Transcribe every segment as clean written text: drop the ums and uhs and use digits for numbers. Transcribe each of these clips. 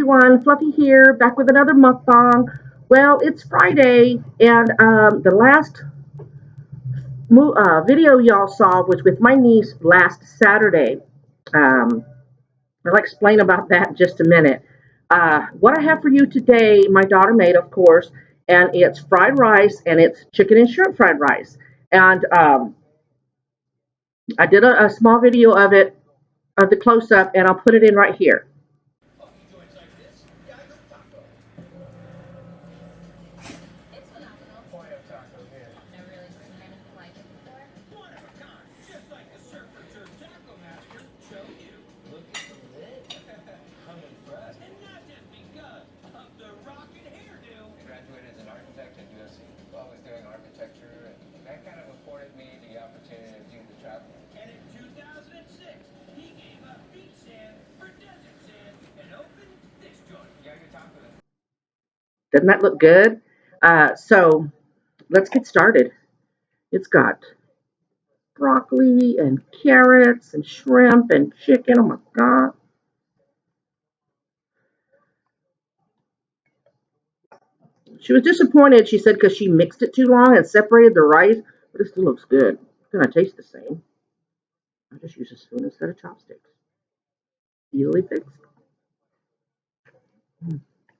everyone, Fluffy here, back with another mukbang. Well, it's Friday, and the last video y'all saw was with my niece last Saturday. Um, I'll explain about that in just a minute. What I have for you today, my daughter made, of course, and it's fried rice, and it's chicken and shrimp fried rice. And I did a small video of it, of the close up, and I'll put it in right here. Doesn't that look good? So let's get started. It's got broccoli and carrots and shrimp and chicken. Oh my God. She was disappointed, she said, because she mixed it too long and separated the rice, but it still looks good. It's going to taste the same. I just use a spoon instead of chopsticks. Easily fixed.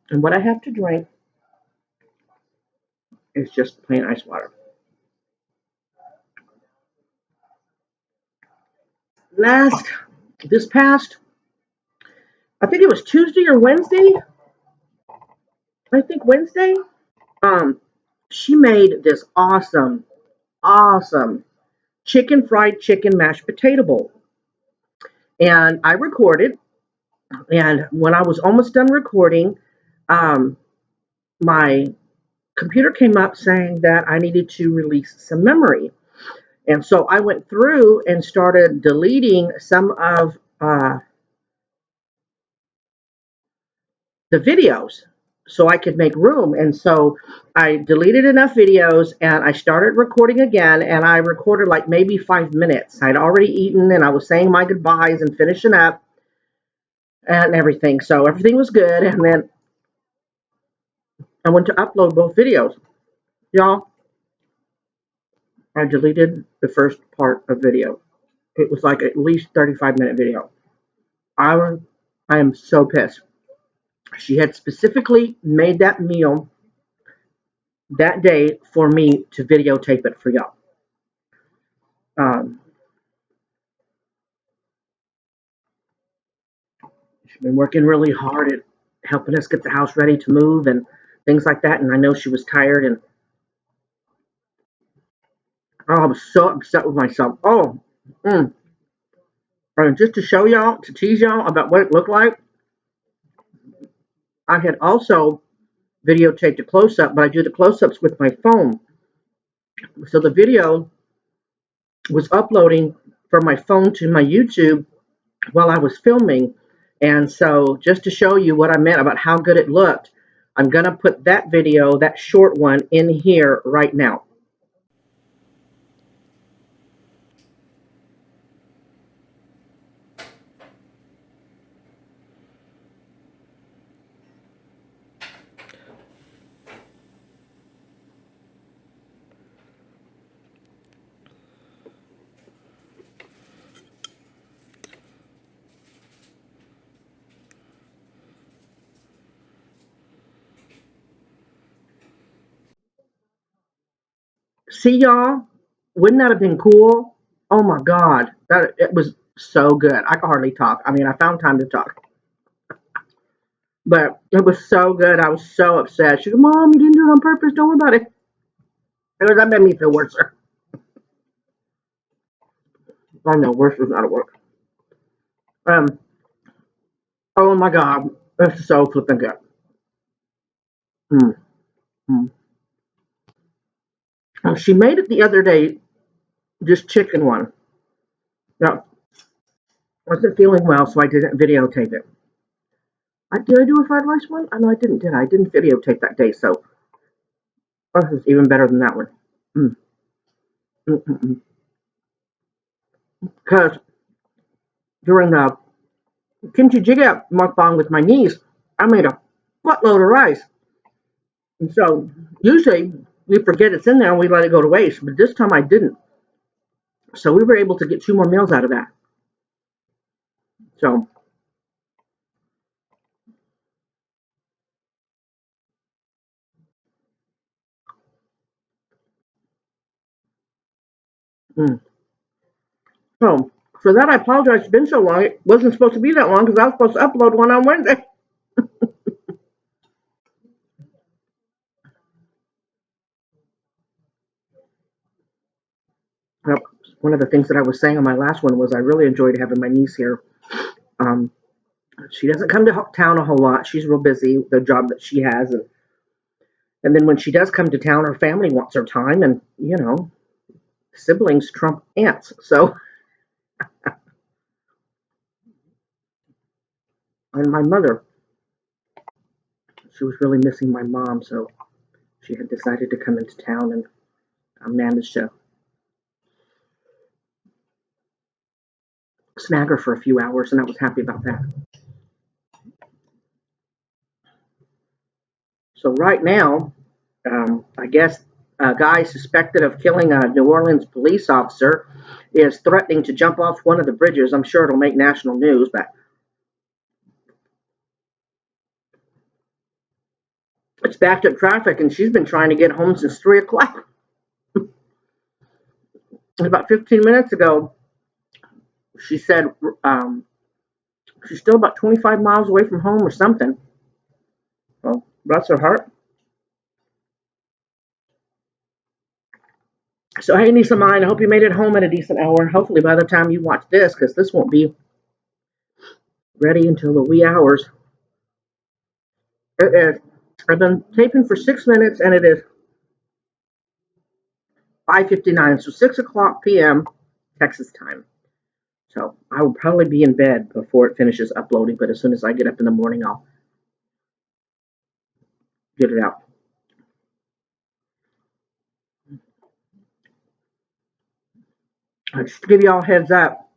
And what I have to drink is just plain ice water. This past, I think it was Tuesday or Wednesday. I think Wednesday. Um, she made this awesome fried chicken mashed potato bowl. And I recorded, and when I was almost done recording, um, my computer came up saying that I needed to release some memory. And so I went through and started deleting some of the videos so I could make room. And so I deleted enough videos and I started recording again. And I recorded like maybe 5 minutes. I'd already eaten and I was saying my goodbyes and finishing up and everything. So everything was good. And then I went to upload both videos. Y'all, I deleted the first part of video. It was like at least 35-minute video. I am so pissed. She had specifically made that meal that day for me to videotape it for y'all. She's been working really hard at helping us get the house ready to move and things like that. And I know she was tired, and I was so upset with myself. And just to show y'all, to tease y'all about what it looked like, I had also videotaped a close up, but I do the close ups with my phone. So the video was uploading from my phone to my YouTube while I was filming. And so just to show you what I meant about how good it looked, I'm going to put that video, that short one, in here right now. See, y'all? Wouldn't that have been cool? Oh my God. It was so good. I could hardly talk. I mean, I found time to talk. But it was so good. I was so upset. She said, Mom, you didn't do it on purpose. Don't worry about it. That made me feel worse. Oh no, worse was not a word. Um, oh my God. It's so flipping good. Mm, mm. She made it the other day, just chicken one. Now, I wasn't feeling well, so I didn't videotape it. Did I do a fried rice one? I know I didn't, did I? I didn't videotape that day, so this is even better than that one. Mm. Because during the kimchi jjigae mukbang with my niece, I made a buttload of rice. And so usually we forget it's in there and we let it go to waste. But this time I didn't. So we were able to get 2 more meals out of that. So, mm. So for that, I apologize. It's been so long. It wasn't supposed to be that long because I was supposed to upload one on Wednesday. Well, one of the things that I was saying on my last one was I really enjoyed having my niece here. Um, she doesn't come to town a whole lot. She's real busy with the job that she has, and then when she does come to town, her family wants her time, and siblings trump aunts. So, and my mother, she was really missing my mom, so she had decided to come into town, and I managed to snag her for a few hours, and I was happy about that. So right now, I guess a guy suspected of killing a New Orleans police officer is threatening to jump off one of the bridges. I'm sure it'll make national news, but it's backed up traffic, and she's been trying to get home since 3 o'clock. About 15 minutes ago, she said um, she's still about 25 miles away from home or something. Well, bless her heart. So, hey, Nisa Mine, I hope you made it home at a decent hour. Hopefully, by the time you watch this, because this won't be ready until the wee hours. It is. I've been taping for 6 minutes, and it is 5:59, so 6 o'clock p.m. Texas time. So I will probably be in bed before it finishes uploading, but as soon as I get up in the morning, I'll get it out. Just to give you all a heads up,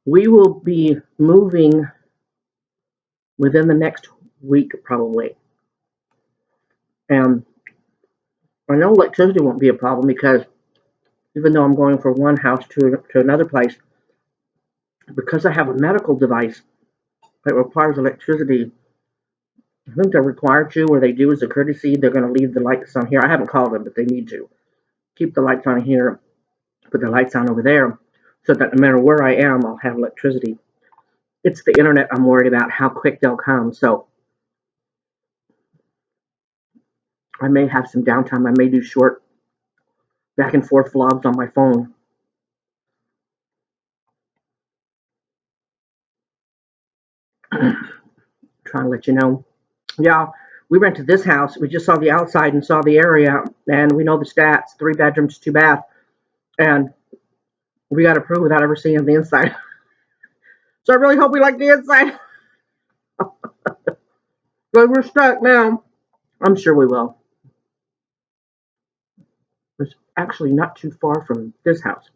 we will be moving within the next week, probably. And I know electricity won't be a problem because even though I'm going from one house to another place, because I have a medical device that requires electricity, I think they're required to, or they do as a courtesy, they're going to leave the lights on here. I haven't called them, but they need to keep the lights on here, put the lights on over there, so that no matter where I am, I'll have electricity. It's the internet I'm worried about, how quick they'll come. So I may have some downtime. I may do short back and forth vlogs on my phone. Trying to let you know. Yeah, we rented this house. We just saw the outside and saw the area, and we know the stats: 3 bedrooms, 2 bath, and we got approved without ever seeing the inside. So I really hope we like the inside. But we're stuck now. I'm sure we will. It's actually not too far from this house,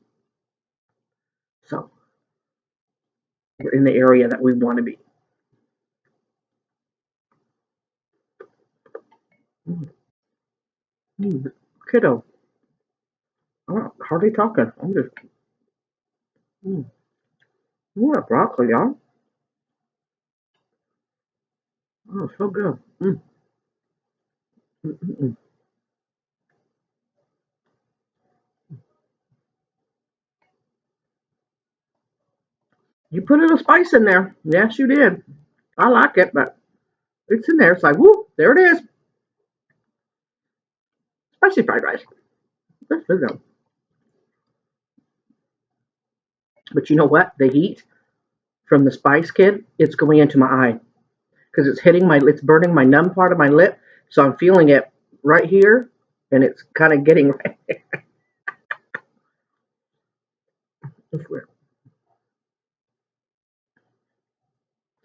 so we're in the area that we want to be. Kiddo, I'm not hardly talking. I'm just, mm, that broccoli, y'all. Oh, so good. Mm, mm, mm. You put a little spice in there. Yes, you did. I like it, but it's in there. It's like, whoo, there it is. Spicy fried rice. That's good though. But you know what? The heat from the spice, kid, it's going into my eye because it's burning my numb part of my lip. So I'm feeling it right here, and it's kind of getting right. It's weird.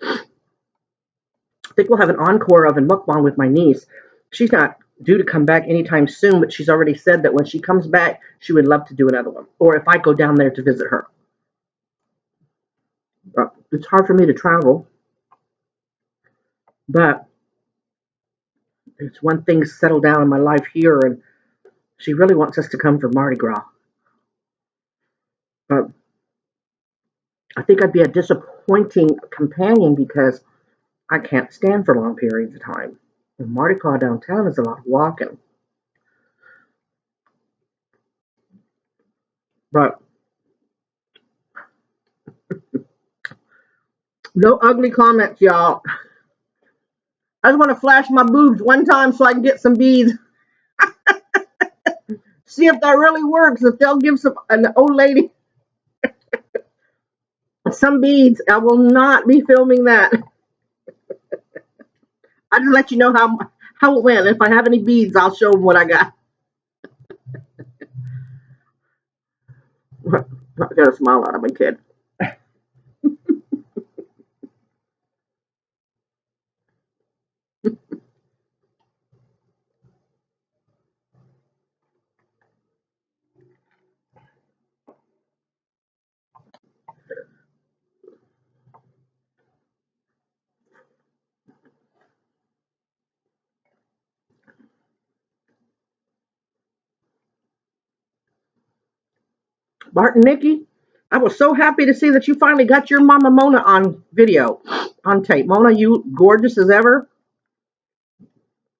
I think we'll have an encore of a mukbang with my niece. She's not due to come back anytime soon, but she's already said that when she comes back, she would love to do another one. Or if I go down there to visit her. But it's hard for me to travel. But it's one thing settled down in my life here, and she really wants us to come for Mardi Gras. But I think I'd be a disappointing companion because I can't stand for long periods of time. And Mardi Gras downtown is a lot of walking. But no ugly comments, y'all. I just want to flash my boobs one time so I can get some beads. See if that really works. If they'll give an old lady some beads, I will not be filming that. I just let you know how it went. If I have any beads, I'll show them what I got. I got a smile out of my kid. Bart and Nikki, I was so happy to see that you finally got your Mama Mona on video, on tape. Mona, you gorgeous as ever.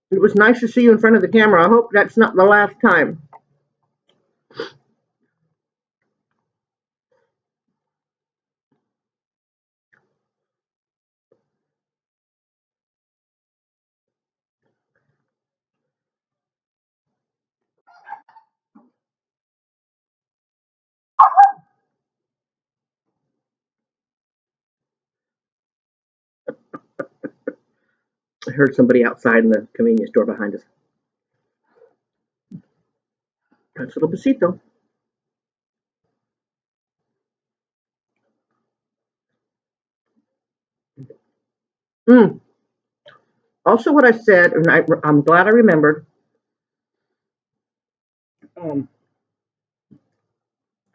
It was nice to see you in front of the camera. I hope that's not the last time. I heard somebody outside in the convenience store behind us. That's a little besito. Mm. Also, what I said, and I'm glad I remembered. Um,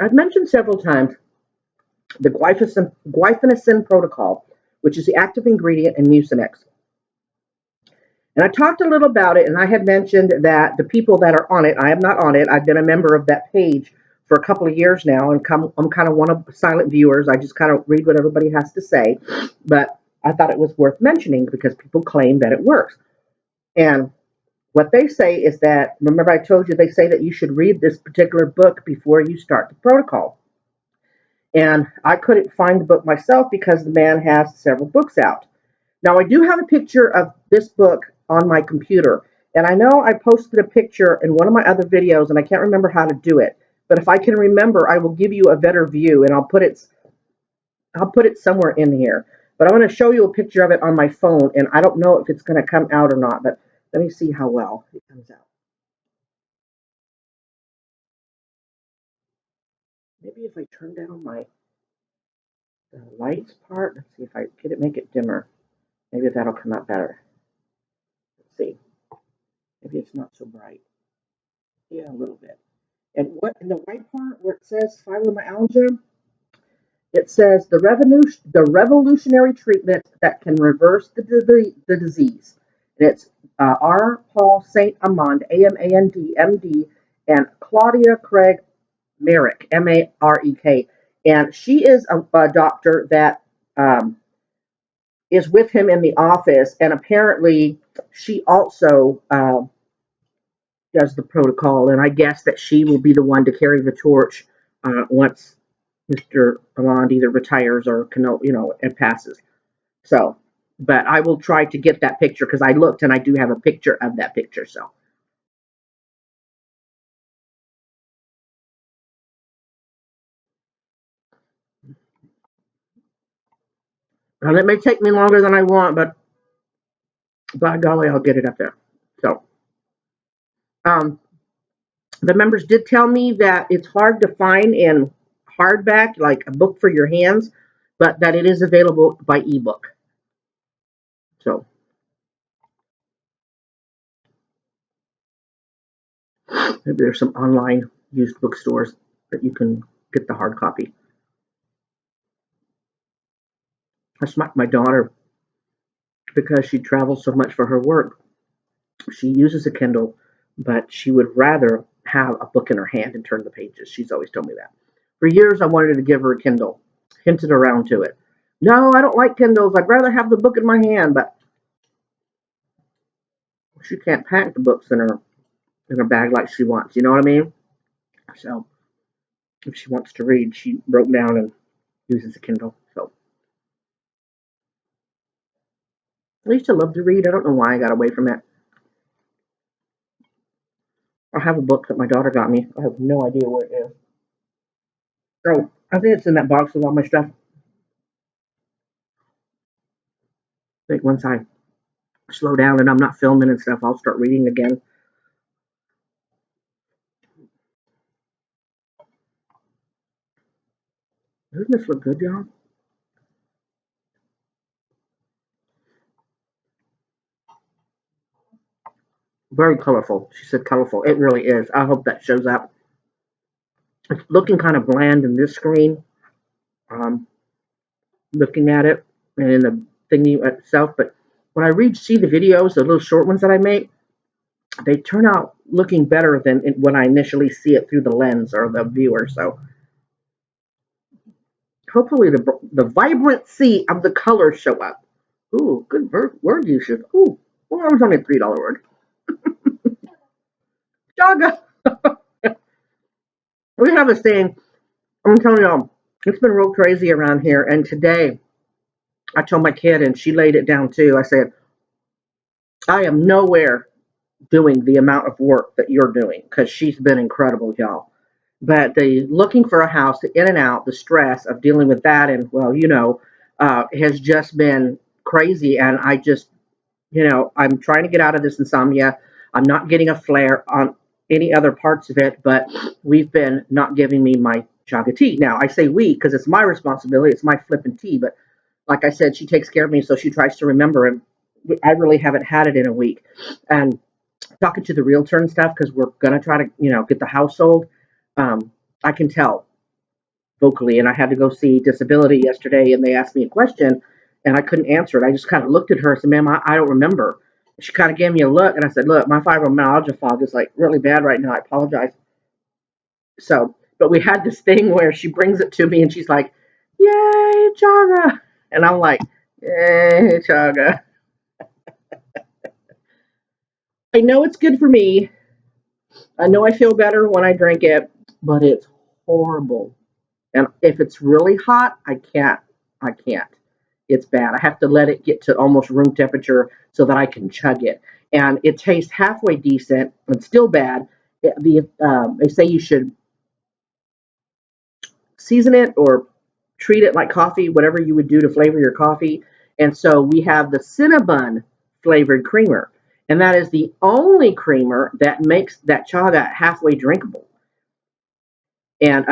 I've mentioned several times the guaifenesin protocol, which is the active ingredient in Mucinex. And I talked a little about it, and I had mentioned that the people that are on it, I am not on it. I've been a member of that page for a couple of years now, and I'm kind of one of the silent viewers. I just kind of read what everybody has to say. But I thought it was worth mentioning because people claim that it works. And what they say is that, remember I told you they say that you should read this particular book before you start the protocol. And I couldn't find the book myself because the man has several books out. Now, I do have a picture of this book on my computer, and I know I posted a picture in one of my other videos, and I can't remember how to do it. But if I can remember, I will give you a better view, and I'll put it somewhere in here. But I'm going to show you a picture of it on my phone, and I don't know if it's going to come out or not. But let me see how well it comes out. Maybe if I turn down my lights part, let's see if I get it, make it dimmer. Maybe that'll come out better. Let's see. Maybe it's not so bright. Yeah, a little bit. And what in the white part where it says fibromyalgia, it says the revolutionary treatment that can reverse the disease. And it's R. Paul Saint Amand, Amand, MD, and Claudia Craig Merrick, Marek. And she is a doctor that is with him in the office, and apparently she also does the protocol, and I guess that she will be the one to carry the torch once Mr. Alond either retires or and passes. So, but I will try to get that picture because I looked and I do have a picture of that picture. So, and it may take me longer than I want, but by golly, I'll get it up there. So, um, the members did tell me that it's hard to find in hardback, like a book for your hands, but that it is available by ebook. So, maybe there's some online used bookstores that you can get the hard copy. That's my daughter because she travels so much for her work. She uses a Kindle, but she would rather have a book in her hand and turn the pages. She's always told me that. For years, I wanted to give her a Kindle, hinted around to it. No, I don't like Kindles. I'd rather have the book in my hand, but she can't pack the books in her bag like she wants. You know what I mean? So if she wants to read, she broke down and uses a Kindle. So I used to love to read. I don't know why I got away from it. I have a book that my daughter got me. I have no idea where it is. Oh, I think it's in that box with all my stuff. I think once I slow down and I'm not filming and stuff, I'll start reading again. Doesn't this look good, y'all? Very colorful. She said colorful. It really is. I hope that shows up. It's looking kind of bland in this screen. Um, Looking at it and in the thingy itself, but when I see the videos, the little short ones that I make, they turn out looking better than when I initially see it through the lens or the viewer. So hopefully the vibrancy of the colors show up. Ooh, good word usage. Ooh, well, that was only a $3 word. Jaga. We have a saying. I'm telling y'all, it's been real crazy around here. And today, I told my kid, and she laid it down too. I said, I am nowhere doing the amount of work that you're doing because she's been incredible, y'all. But the looking for a house, the in and out, the stress of dealing with that, and well, has just been crazy. And I just, I'm trying to get out of this insomnia. I'm not getting a flare on any other parts of it, but we've been not giving me my chaga tea. Now, I say we because it's my responsibility. It's my flipping tea. But like I said, she takes care of me, so she tries to remember. And I really haven't had it in a week. And talking to the realtor and stuff because we're gonna try to get the house sold. I can tell vocally, and I had to go see disability yesterday, and they asked me a question, and I couldn't answer it. I just kind of looked at her and said, "Ma'am, I don't remember." She kind of gave me a look, and I said, "Look, my fibromyalgia fog is like really bad right now. I apologize." So, but we had this thing where she brings it to me, and she's like, "Yay, chaga!" And I'm like, "Yay, chaga!" I know it's good for me. I know I feel better when I drink it, but it's horrible. And if it's really hot, I can't. I can't. It's bad. I have to let it get to almost room temperature so that I can chug it. And it tastes halfway decent, and still bad. They say you should season it or treat it like coffee, whatever you would do to flavor your coffee. And so we have the Cinnabon flavored creamer, and that is the only creamer that makes that chaga halfway drinkable. And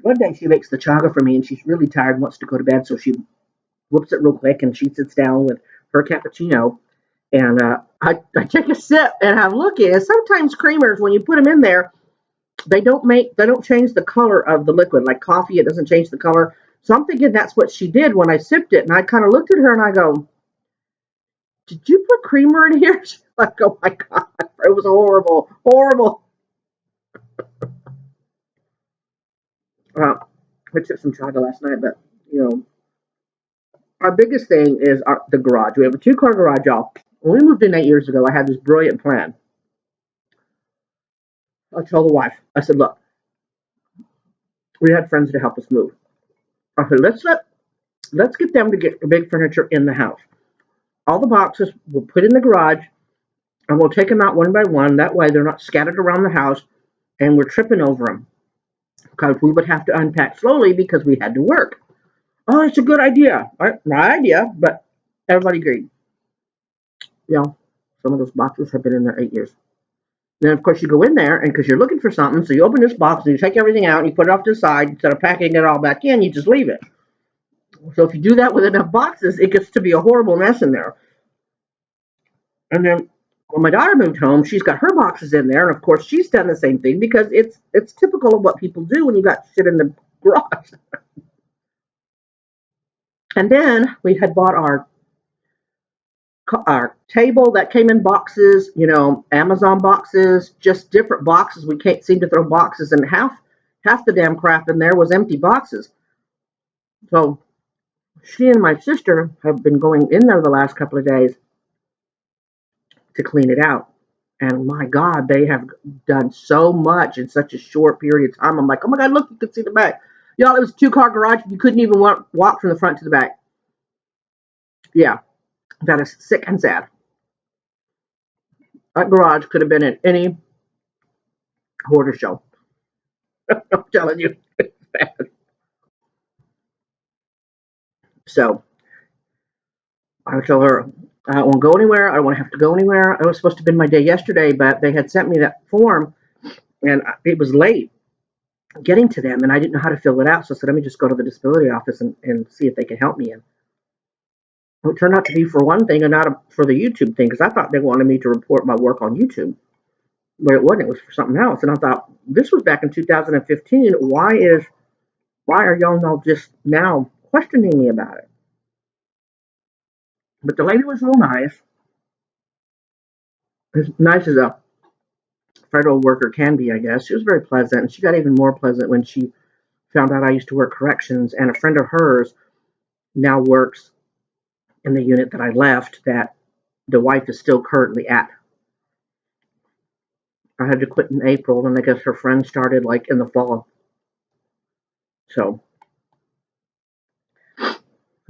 one day she makes the chaga for me, and she's really tired and wants to go to bed, so she whoops it real quick, and she sits down with her cappuccino, and I take a sip, and I look at it. Sometimes creamers, when you put them in there, they don't change the color of the liquid. Like coffee, it doesn't change the color. So I'm thinking that's what she did when I sipped it, and I kind of looked at her and I go, "Did you put creamer in here?" She's like, "Oh my god, it was horrible, horrible." I took some chaga last night, but you know, our biggest thing is the garage. We have a two-car garage, y'all. When we moved in 8 years ago, I had this brilliant plan. I told the wife, I said, "Look, we had friends to help us move. I said, let's get them to get the big furniture in the house. All the boxes we'll put in the garage, and we'll take them out one by one. That way, they're not scattered around the house, and we're tripping over them because we would have to unpack slowly because we had to work." Oh, it's a good idea. My idea, but everybody agreed. Yeah, some of those boxes have been in there 8 years. Then, of course, you go in there, and because you're looking for something, so you open this box and you take everything out and you put it off to the side. Instead of packing it all back in, you just leave it. So if you do that with enough boxes, it gets to be a horrible mess in there. And then when my daughter moved home, she's got her boxes in there, and of course, she's done the same thing because it's typical of what people do when you got shit in the garage. And then we had bought our table that came in boxes, Amazon boxes, just different boxes. We can't seem to throw boxes, and half the damn crap in there was empty boxes. So she and my sister have been going in there the last couple of days to clean it out. And my God, they have done so much in such a short period of time. I'm like, oh my God, look, you can see the back. Y'all, it was a 2-car garage. You couldn't even walk from the front to the back. Yeah, that is sick and sad. That garage could have been at any hoarder show. I'm telling you, it's bad. So I told her, I don't want to go anywhere. I don't want to have to go anywhere. It was supposed to have been my day yesterday, but they had sent me that form, and it was late getting to them, and I didn't know how to fill it out. So I said, let me just go to the disability office and see if they can help me. And it turned out to be for one thing and not for the YouTube thing, because I thought they wanted me to report my work on YouTube, but it wasn't. It was for something else. And I thought, this was back in 2015. Why are y'all now just now questioning me about it? But the lady was real nice, as nice as a federal worker can be, I guess. She was very pleasant, and she got even more pleasant when she found out I used to work corrections, and a friend of hers now works in the unit that I left that the wife is still currently at. I had to quit in April, and I guess her friend started like in the fall. So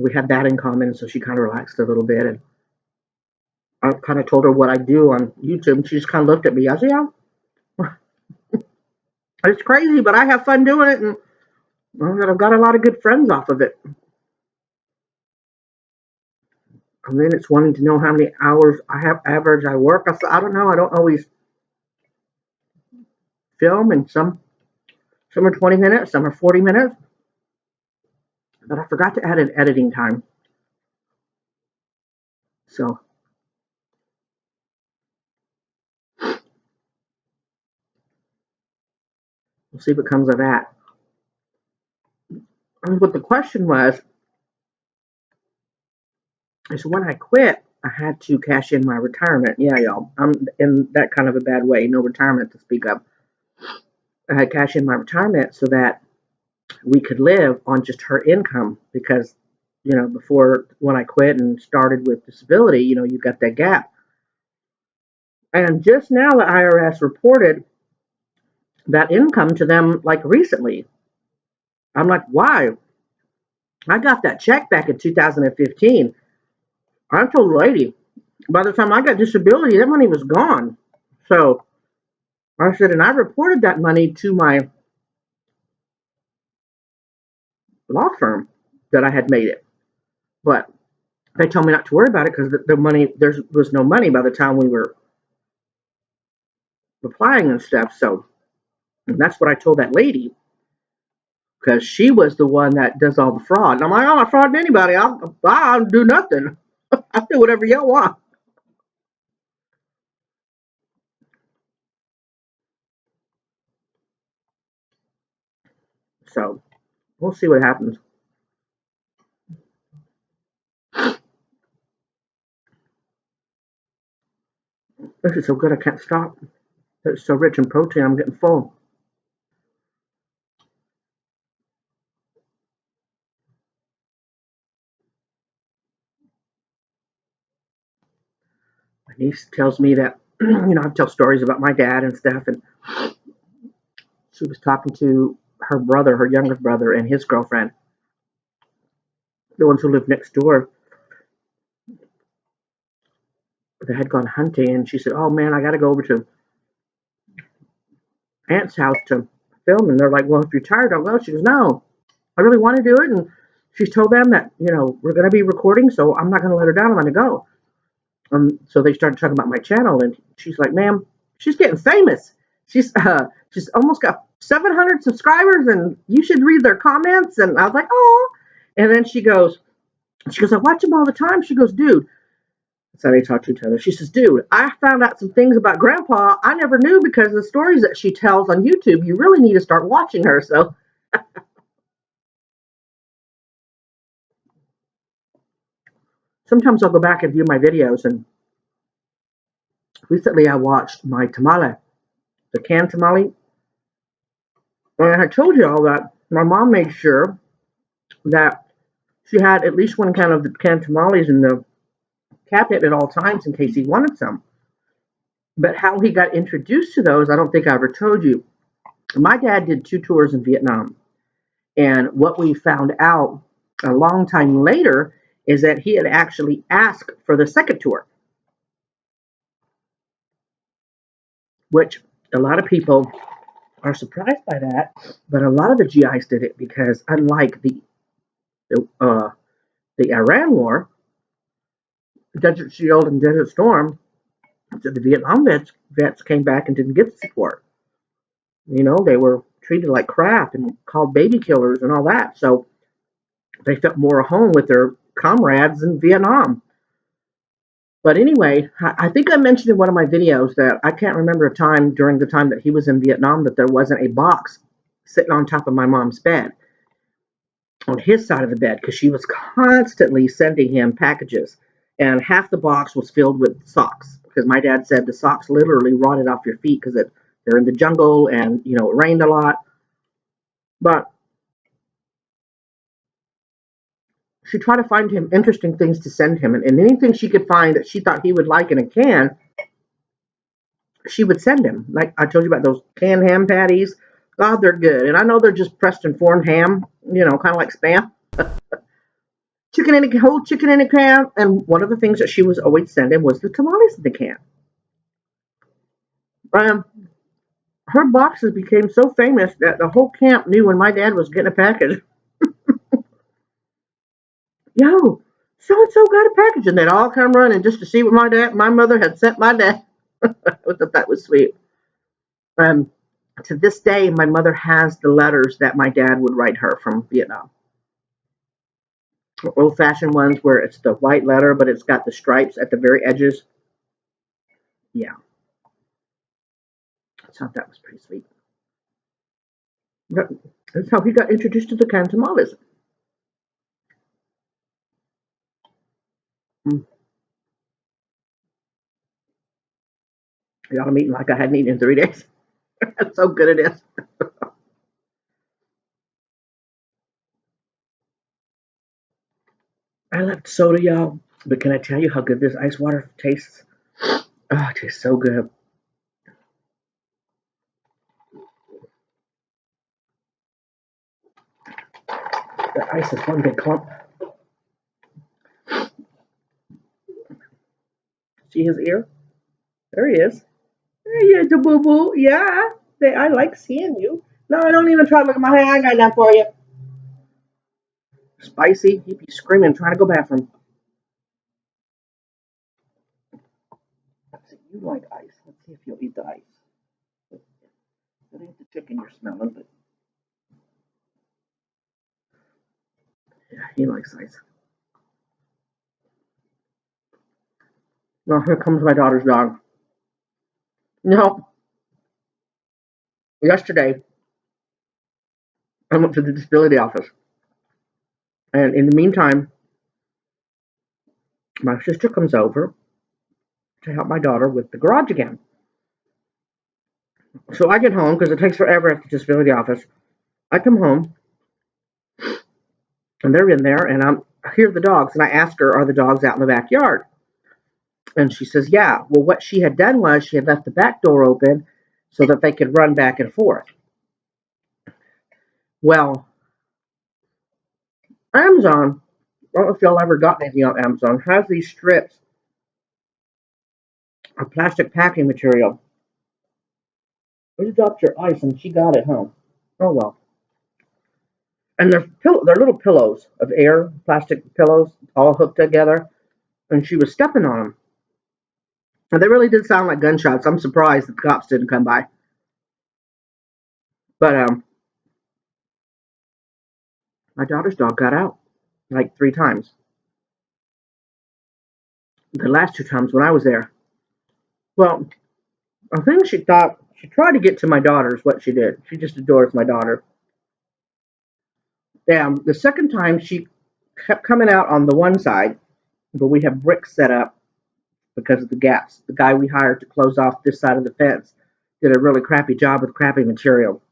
we had that in common, so she kind of relaxed a little bit. And I kind of told her what I do on YouTube, and she just kind of looked at me. I said, yeah, it's crazy, but I have fun doing it, and I've got a lot of good friends off of it. And then it's wanting to know how many hours I have average I work. I said, I don't know. I don't always film, and some are 20 minutes, some are 40 minutes. But I forgot to add an editing time. So we'll see what comes of that. And what the question was, is when I quit, I had to cash in my retirement. Yeah, y'all, I'm in that kind of a bad way. No retirement to speak of. I had cash in my retirement so that we could live on just her income, because before, when I quit and started with disability, you got that gap. And just now the IRS reported that income to them like recently. I'm like, why? I got that check back in 2015. I told the lady, by the time I got disability, that money was gone. So I said, and I reported that money to my law firm that I had made it. But they told me not to worry about it because the money, there was no money by the time we were applying and stuff. So and that's what I told that lady, because she was the one that does all the fraud. And I'm like, I'm not frauding anybody. I'll do nothing. I'll do whatever y'all want. So we'll see what happens. This is so good, I can't stop. It's so rich in protein, I'm getting full. My niece tells me that, I tell stories about my dad and stuff, and she was talking to her brother, her younger brother, and his girlfriend, the ones who live next door. They had gone hunting, and she said, "Oh man, I got to go over to Aunt's house to film." And they're like, "Well, if you're tired, don't go." She goes, "No, I really want to do it." And she's told them that we're going to be recording, so I'm not going to let her down. I'm going to go. So they started talking about my channel, and she's like, "Ma'am, she's getting famous. She's almost got 700 subscribers, and you should read their comments." And I was like, "Oh." And then she goes, "I watch them all the time." She goes, "Dude." That's how they talk to each other. She says, "Dude, I found out some things about Grandpa I never knew because of the stories that she tells on YouTube. You really need to start watching her." So sometimes I'll go back and view my videos. And recently I watched my tamale, the canned tamale. And I told you all that my mom made sure that she had at least one can of the canned tamales in the cabinet at all times in case he wanted some. But how he got introduced to those, I don't think I ever told you. My dad did 2 tours in Vietnam. And what we found out a long time later is that he had actually asked for the second tour, which a lot of people are surprised by that. But a lot of the GIs did it because, unlike the, uh, the Iran War, Desert Shield and Desert Storm, the Vietnam vets came back and didn't get the support. They were treated like crap and called baby killers and all that. So they felt more at home with their comrades in Vietnam. But anyway, I think I mentioned in one of my videos that I can't remember a time during the time that he was in Vietnam that there wasn't a box sitting on top of my mom's bed, on his side of the bed, because she was constantly sending him packages. And half the box was filled with socks, because my dad said the socks literally rotted off your feet because they're in the jungle and, it rained a lot. But she tried to find him interesting things to send him. And anything she could find that she thought he would like in a can, she would send him. Like I told you about those canned ham patties. God, they're good. And I know they're just pressed and formed ham, kind of like Spam. Whole chicken in a can. And one of the things that she was always sending was the tamales in the can. Her boxes became so famous that the whole camp knew when my dad was getting a package. Yo, so and so got a package, and they'd all come running just to see what my mother had sent my dad. I thought that was sweet. To this day, my mother has the letters that my dad would write her from Vietnam. Old-fashioned ones where it's the white letter, but it's got the stripes at the very edges. Yeah, I thought that was pretty sweet. That's how he got introduced to the canned tamales. Mm. Y'all, I'm eating like I hadn't eaten in 3 days. That's so good it is. I left soda, y'all, but can I tell you how good this ice water tastes? Oh, it tastes so good. The ice is one big clump. See his ear? There he is. There you is, boo boo. Yeah, I like seeing you. No, I don't even try to look at my hand. I got enough for you. Spicy. He'd be screaming, trying to go bathroom. Let's see. You like ice. Let's see if you'll eat the ice. It ain't the chicken you're smelling, but yeah, he likes ice. Well, here comes my daughter's dog. No, yesterday I went to the disability office, and in the meantime, my sister comes over to help my daughter with the garage again. So I get home because it takes forever at the disability office. I come home and they're in there, and I hear the dogs, and I ask her, "Are the dogs out in the backyard?" And she says, "Yeah." Well, what she had done was she had left the back door open so that they could run back and forth. Well, Amazon, I don't know if y'all ever got anything on Amazon, has these strips of plastic packing material. You dropped your ice, and she got it home. Oh well. And they're little pillows of air, plastic pillows, all hooked together. And she was stepping on them. And they really did sound like gunshots. I'm surprised the cops didn't come by. But my daughter's dog got out like 3 times. The last 2 times when I was there. Well, I think she tried to get to my daughter is what she did. She just adores my daughter. The second time she kept coming out on the one side, but we have bricks set up because of the gaps. The guy we hired to close off this side of the fence did a really crappy job with crappy material.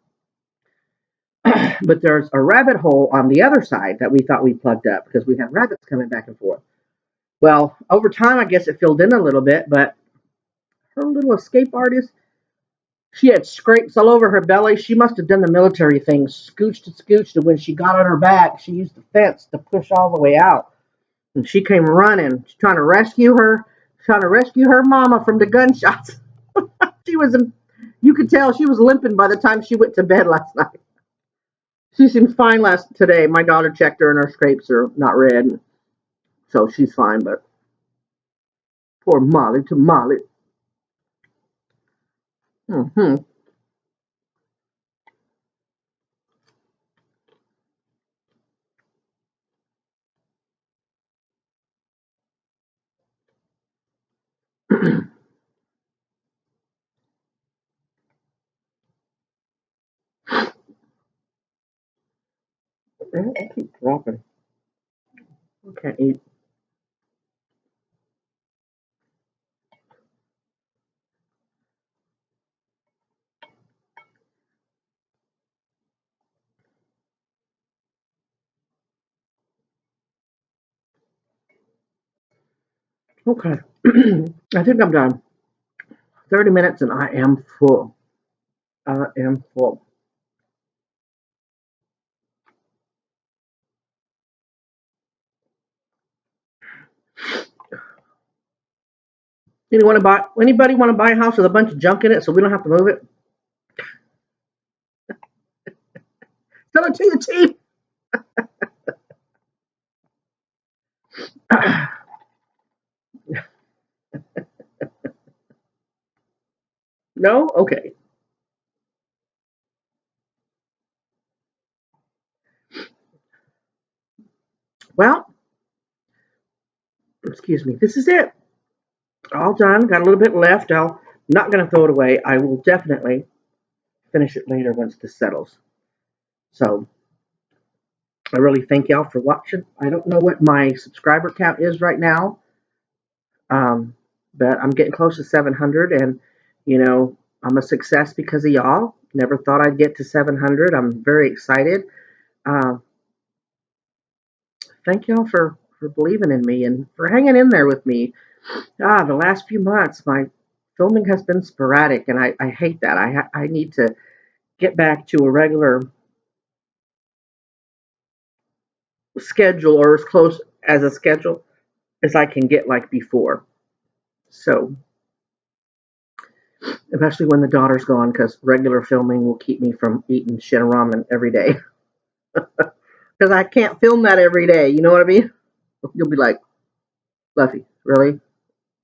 But there's a rabbit hole on the other side that we thought we plugged up because we had rabbits coming back and forth. Well, over time, I guess it filled in a little bit, but her little escape artist, she had scrapes all over her belly. She must have done the military thing, scooched and scooched, and when she got on her back, she used the fence to push all the way out. And she came running, trying to rescue her mama from the gunshots. She was, you could tell she was limping by the time she went to bed last night. She seems fine today. My daughter checked her, and her scrapes are not red, so she's fine. But poor Molly to Molly. Hmm. I keep dropping. I can't eat. Okay. I think I'm done. 30 minutes and I am full. I am full. Anybody want to buy a house with a bunch of junk in it so we don't have to move it? Sell it to you cheap. No? Okay. Well, excuse me. This is it. All done. Got a little bit left. I'm not going to throw it away. I will definitely finish it later once this settles. So I really thank y'all for watching. I don't know what my subscriber count is right now, um, but I'm getting close to 700, and you know I'm a success because of y'all. Never thought I'd get to 700. I'm very excited. Uh, Thank y'all for believing in me and for hanging in there with me. The last few months, my filming has been sporadic, and I hate that. I need to get back to a regular schedule or as close as a schedule as I can get like before. So, especially when the daughter's gone, because regular filming will keep me from eating shit and ramen every day. Because I can't film that every day. You know what I mean? You'll be like, Fluffy, really?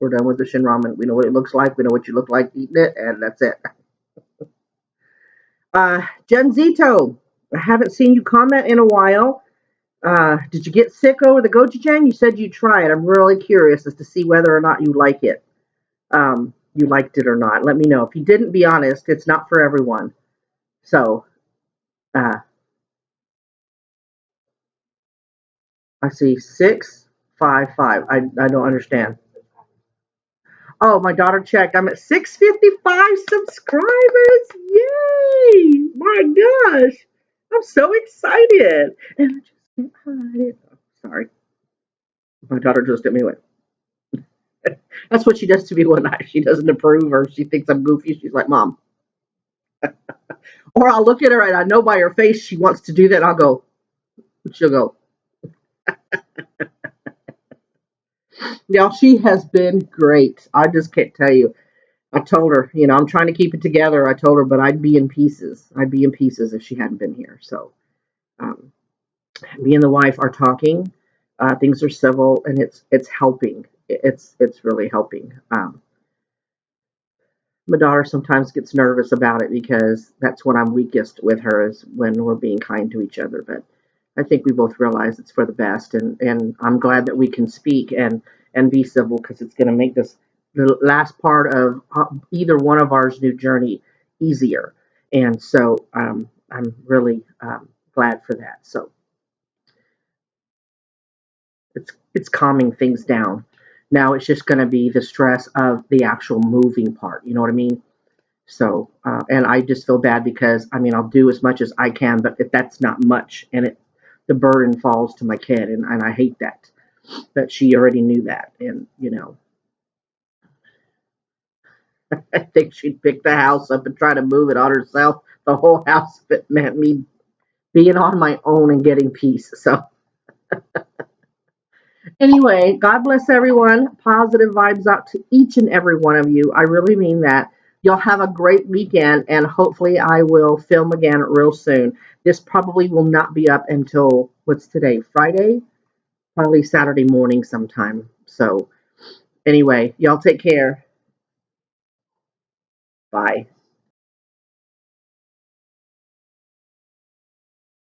We're done with the shin ramen. We know what it looks like. We know what you look like eating it, and that's it. Jen Zito, I haven't seen you comment in a while. Did you get sick over the gochujang? You said you tried. I'm really curious as to see whether or not you like it. You liked it or not. Let me know. If you didn't, be honest. It's not for everyone. So, uh, I see 655. I don't understand. Oh, my daughter checked. I'm at 655 subscribers. Yay! My gosh. I'm so excited. And I just can't hide it. Sorry. My daughter just at me and went, that's what she does to me when she doesn't approve or she thinks I'm goofy. She's like, Mom. Or I'll look at her and I know by her face she wants to do that. I'll go, she'll go, yeah, she has been great. I just can't tell you. I told her, I'm trying to keep it together. I told her, but I'd be in pieces. I'd be in pieces if she hadn't been here. So, um, me and the wife are talking. Things are civil, and it's helping. It's really helping. My daughter sometimes gets nervous about it because that's when I'm weakest with her is when we're being kind to each other. But I think we both realize it's for the best, and I'm glad that we can speak and be civil because it's going to make this the last part of either one of ours new journey easier. And so I'm really glad for that. So It's calming things down. Now it's just going to be the stress of the actual moving part. You know what I mean? So, and I just feel bad because I mean I'll do as much as I can, but if that's not much, and the burden falls to my kid, and I hate that. But she already knew that, and I think she'd pick the house up and try to move it on herself, the whole house, if it meant me being on my own and getting peace. So anyway, God bless everyone. Positive vibes out to each and every one of you. I really mean that. Y'all have a great weekend, and hopefully, I will film again real soon. This probably will not be up until what's today? Friday? Probably Saturday morning sometime. So, anyway, y'all take care. Bye.